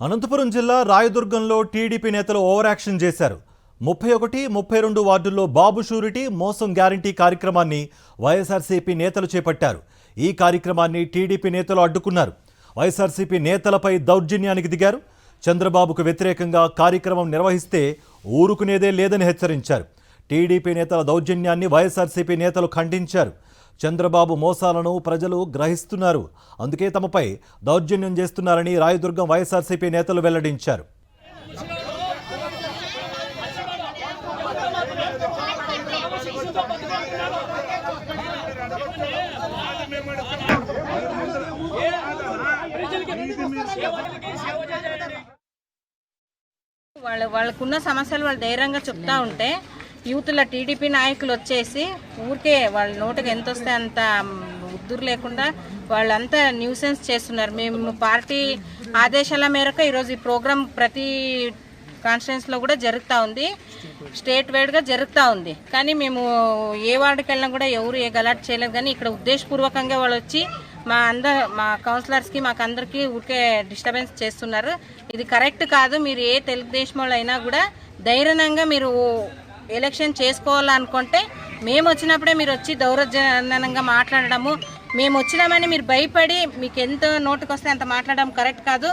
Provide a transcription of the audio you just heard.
అనంతపురం జిల్లా రాయదుర్గంలో టీడీపీ నేతలు over action చేశారు. 31, 32 వార్డుల్లో బాబు షూరిటీ మోసం గ్యారంటీ కార్యక్రమాన్ని వైఎస్ఆర్సీపీ నేతలు చేపట్టారు. ఈ కార్యక్రమాన్ని టీడీపీ నేతలు అడ్డుకున్నారు. వైఎస్ఆర్సీపీ నేతలపై దౌర్జన్యానికి దిగారు. చంద్రబాబుకు వ్యతిరేకంగా కార్యక్రమం నిర్వహిస్తే ఊరుకునేదే లేదని హెచ్చరించారు. టీడీపీ నేతల దౌర్జన్యాన్ని వైఎస్ఆర్సీపీ నేతలు ఖండించారు. చంద్రబాబు మోసాలను ప్రజలు గ్రహిస్తున్నారు, అందుకే తమపై దౌర్జన్యం చేస్తున్నారని రాయదుర్గం వైఎస్ఆర్సీపీ నేతలు వెల్లడించారు. వాళ్ళకున్న సమస్యలు వాళ్ళు ధైర్యంగా చెప్తా ఉంటే యూత్ల టీడీపీ నాయకులు వచ్చేసి ఊరికే వాళ్ళ నోటికి ఎంత వస్తే అంత ఉద్దురు లేకుండా వాళ్ళంతా న్యూసెన్స్ చేస్తున్నారు. మేము పార్టీ ఆదేశాల మేరకు ఈరోజు ఈ ప్రోగ్రాం ప్రతి కాన్స్టిట్యున్సీలో కూడా జరుగుతూ ఉంది, స్టేట్ వైడ్గా జరుగుతూ ఉంది. కానీ మేము ఏ వార్డుకి వెళ్ళినా కూడా ఎవరు ఏ గలాట్ చేయలేదు. కానీ ఇక్కడ ఉద్దేశపూర్వకంగా వాళ్ళు వచ్చి మా కౌన్సిలర్స్కి మాకు అందరికీ ఊరికే డిస్టర్బెన్స్ చేస్తున్నారు. ఇది కరెక్ట్ కాదు. మీరు ఏ తెలుగుదేశం వాళ్ళు అయినా కూడా ధైర్యంగా మీరు ఎలక్షన్ చేసుకోవాలనుకుంటే మేము వచ్చినప్పుడే మీరు వచ్చి దౌర్జన్యంగా మాట్లాడడము, మేము వచ్చినామని మీరు భయపడి మీకు ఎంత నోటుకు వస్తే అంత మాట్లాడడం కరెక్ట్ కాదు.